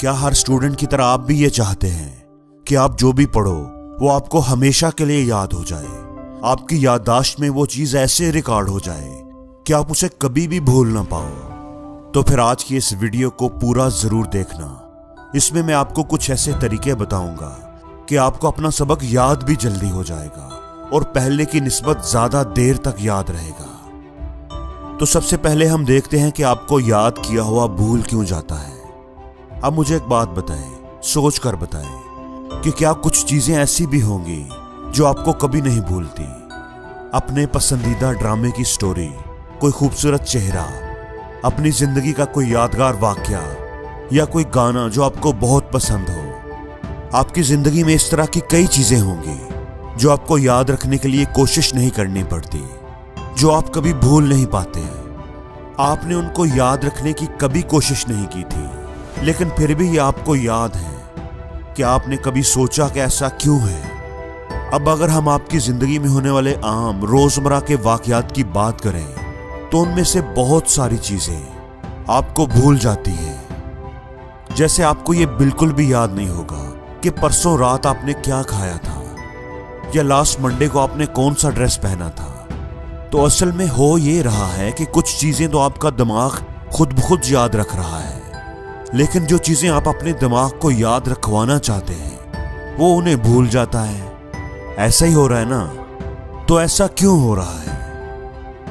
क्या हर स्टूडेंट की तरह आप भी ये चाहते हैं कि आप जो भी पढ़ो वो आपको हमेशा के लिए याद हो जाए, आपकी याददाश्त में वो चीज ऐसे रिकॉर्ड हो जाए कि आप उसे कभी भी भूल ना पाओ? तो फिर आज की इस वीडियो को पूरा जरूर देखना। इसमें मैं आपको कुछ ऐसे तरीके बताऊंगा कि आपको अपना सबक याद भी जल्दी हो जाएगा और पहले की निस्बत ज्यादा देर तक याद रहेगा। तो सबसे पहले हम देखते हैं कि आपको याद किया हुआ भूल क्यों जाता है। अब मुझे एक बात बताएं, सोच कर बताएं कि क्या कुछ चीजें ऐसी भी होंगी जो आपको कभी नहीं भूलती? अपने पसंदीदा ड्रामे की स्टोरी, कोई खूबसूरत चेहरा, अपनी जिंदगी का कोई यादगार वाकया या कोई गाना जो आपको बहुत पसंद हो। आपकी जिंदगी में इस तरह की कई चीजें होंगी जो आपको याद रखने के लिए कोशिश नहीं करनी पड़ती, जो आप कभी भूल नहीं पाते हैं। आपने उनको याद रखने की कभी कोशिश नहीं की थी, लेकिन फिर भी ये आपको याद है। क्या आपने कभी सोचा कि ऐसा क्यों है? अब अगर हम आपकी जिंदगी में होने वाले आम रोजमर्रा के वाकयात की बात करें तो उनमें से बहुत सारी चीजें आपको भूल जाती हैं। जैसे आपको ये बिल्कुल भी याद नहीं होगा कि परसों रात आपने क्या खाया था या लास्ट मंडे को आपने कौन सा ड्रेस पहना था। तो असल में हो ये रहा है कि कुछ चीजें तो आपका दिमाग खुद ब खुद याद रख रहा है, लेकिन जो चीजें आप अपने दिमाग को याद रखवाना चाहते हैं वो उन्हें भूल जाता है। ऐसा ही हो रहा है ना? तो ऐसा क्यों हो रहा है?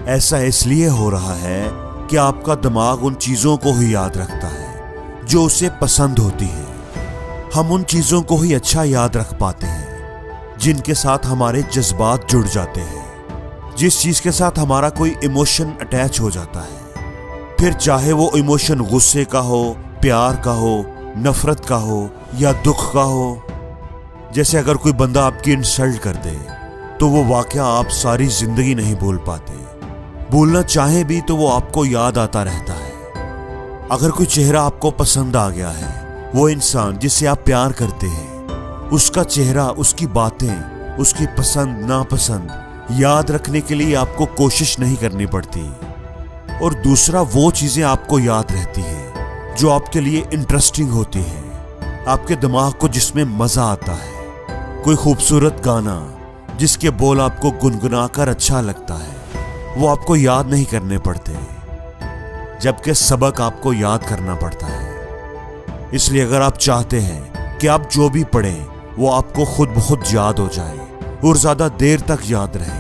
ऐसा इसलिए हो रहा है कि आपका दिमाग उन चीजों को ही याद रखता है जो उसे पसंद होती है। हम उन चीजों को ही अच्छा याद रख पाते हैं जिनके साथ हमारे जज्बात जुड़ जाते हैं, जिस चीज के साथ हमारा कोई इमोशन अटैच हो जाता है। फिर चाहे वो इमोशन गुस्से का हो, प्यार का हो, नफरत का हो या दुख का हो। जैसे अगर कोई बंदा आपकी इंसल्ट कर दे तो वो वाकया आप सारी जिंदगी नहीं भूल पाते। भूलना चाहे भी तो वो आपको याद आता रहता है। अगर कोई चेहरा आपको पसंद आ गया है, वो इंसान जिससे आप प्यार करते हैं, उसका चेहरा, उसकी बातें, उसकी पसंद नापसंद याद रखने के लिए आपको कोशिश नहीं करनी पड़ती। और दूसरा, वो चीजें आपको याद रहती हैं जो आपके लिए इंटरेस्टिंग होती है, आपके दिमाग को जिसमें मजा आता है। कोई खूबसूरत गाना जिसके बोल आपको गुनगुनाकर अच्छा लगता है, वो आपको याद नहीं करने पड़ते, जबकि सबक आपको याद करना पड़ता है। इसलिए अगर आप चाहते हैं कि आप जो भी पढ़ें वो आपको खुद ब खुद याद हो जाए और ज्यादा देर तक याद रहे,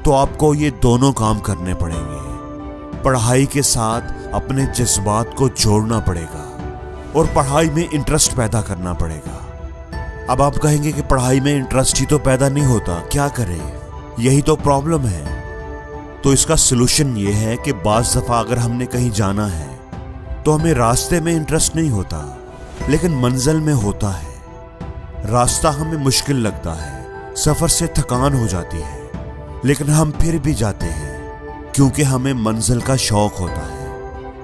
तो आपको ये दोनों काम करने पड़ेंगे। पढ़ाई के साथ अपने जज्बात को जोड़ना पड़ेगा और पढ़ाई में इंटरेस्ट पैदा करना पड़ेगा। अब आप कहेंगे कि पढ़ाई में इंटरेस्ट ही तो पैदा नहीं होता, क्या करें? यही तो प्रॉब्लम है। तो इसका सलूशन ये है कि बाज़ दफ़ा अगर हमने कहीं जाना है तो हमें रास्ते में इंटरेस्ट नहीं होता, लेकिन मंजिल में होता है। रास्ता हमें मुश्किल लगता है, सफ़र से थकान हो जाती है, लेकिन हम फिर भी जाते हैं क्योंकि हमें मंजिल का शौक होता है।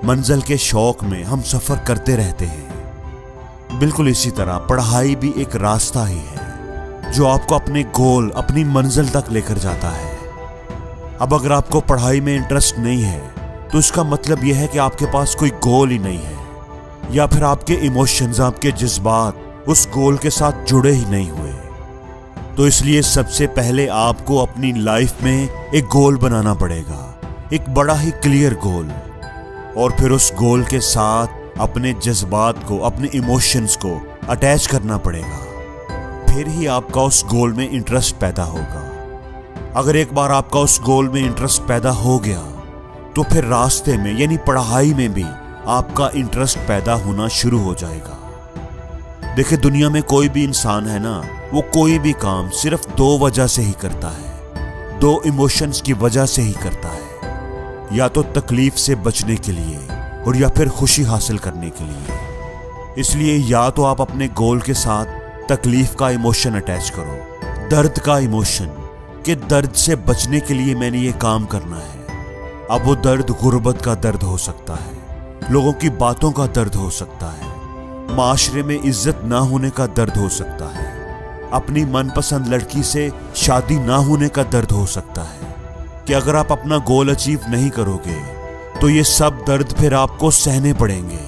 मंजिल के शौक में हम सफर करते रहते हैं। बिल्कुल इसी तरह पढ़ाई भी एक रास्ता ही है जो आपको अपने गोल, अपनी मंजिल तक लेकर जाता है। अब अगर आपको पढ़ाई में इंटरेस्ट नहीं है तो इसका मतलब यह है कि आपके पास कोई गोल ही नहीं है, या फिर आपके इमोशंस, आपके जज्बात उस गोल के साथ जुड़े ही नहीं हुए। तो इसलिए सबसे पहले आपको अपनी लाइफ में एक गोल बनाना पड़ेगा, एक बड़ा ही क्लियर गोल, और फिर उस गोल के साथ अपने जज्बात को, अपने इमोशंस को अटैच करना पड़ेगा। फिर ही आपका उस गोल में इंटरेस्ट पैदा होगा। अगर एक बार आपका उस गोल में इंटरेस्ट पैदा हो गया तो फिर रास्ते में यानी पढ़ाई में भी आपका इंटरेस्ट पैदा होना शुरू हो जाएगा। देखिए, दुनिया में कोई भी इंसान है ना, वो कोई भी काम सिर्फ दो वजह से ही करता है, दो इमोशंस की वजह से ही करता है, या तो तकलीफ से बचने के लिए और या फिर खुशी हासिल करने के लिए। इसलिए या तो आप अपने गोल के साथ तकलीफ का इमोशन अटैच करो, दर्द का इमोशन, कि दर्द से बचने के लिए मैंने ये काम करना है। अब वो दर्द गुर्बत का दर्द हो सकता है, लोगों की बातों का दर्द हो सकता है, माशरे में इज्जत ना होने का दर्द हो सकता है, अपनी मनपसंद लड़की से शादी ना होने का दर्द हो सकता है। कि अगर आप अपना गोल अचीव नहीं करोगे तो ये सब दर्द फिर आपको सहने पड़ेंगे।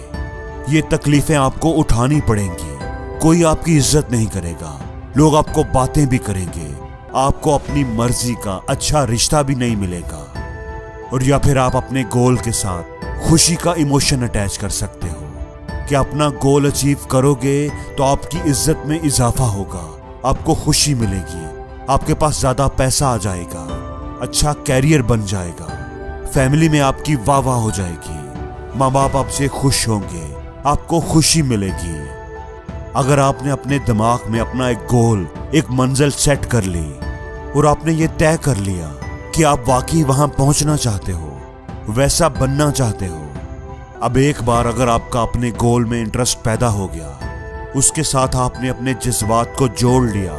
ये तकलीफें आपको उठानी पड़ेंगी। कोई आपकी इज्जत नहीं करेगा, लोग आपको बातें भी करेंगे, आपको अपनी मर्जी का अच्छा रिश्ता भी नहीं मिलेगा। और या फिर आप अपने गोल के साथ खुशी का इमोशन अटैच कर सकते हो कि अपना गोल अचीव करोगे तो आपकी इज्जत में इजाफा होगा, आपको खुशी मिलेगी, आपके पास ज्यादा पैसा आ जाएगा, अच्छा कैरियर बन जाएगा, फैमिली में आपकी वाह वाह हो जाएगी, माँ बाप आपसे खुश होंगे, आपको खुशी मिलेगी। अगर आपने अपने दिमाग में अपना एक गोल, एक मंजिल सेट कर ली और आपने ये तय कर लिया कि आप वाकई वहां पहुंचना चाहते हो, वैसा बनना चाहते हो, अब एक बार अगर आपका अपने गोल में इंटरेस्ट पैदा हो गया, उसके साथ आपने अपने जज्बात को जोड़ लिया,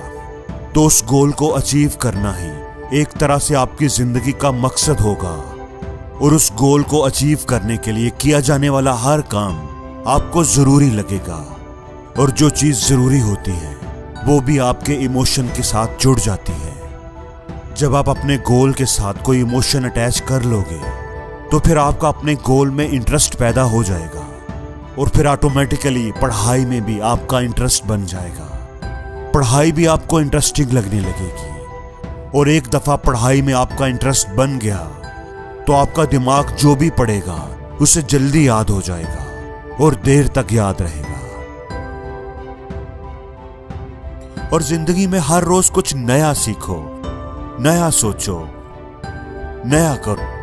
तो उस गोल को अचीव करना ही एक तरह से आपकी जिंदगी का मकसद होगा। और उस गोल को अचीव करने के लिए किया जाने वाला हर काम आपको जरूरी लगेगा। और जो चीज जरूरी होती है वो भी आपके इमोशन के साथ जुड़ जाती है। जब आप अपने गोल के साथ कोई इमोशन अटैच कर लोगे तो फिर आपका अपने गोल में इंटरेस्ट पैदा हो जाएगा और फिर ऑटोमेटिकली पढ़ाई में भी आपका इंटरेस्ट बन जाएगा। पढ़ाई भी आपको इंटरेस्टिंग लगने लगेगी और एक दफा पढ़ाई में आपका इंटरेस्ट बन गया तो आपका दिमाग जो भी पढ़ेगा उसे जल्दी याद हो जाएगा और देर तक याद रहेगा। और जिंदगी में हर रोज कुछ नया सीखो, नया सोचो, नया करो।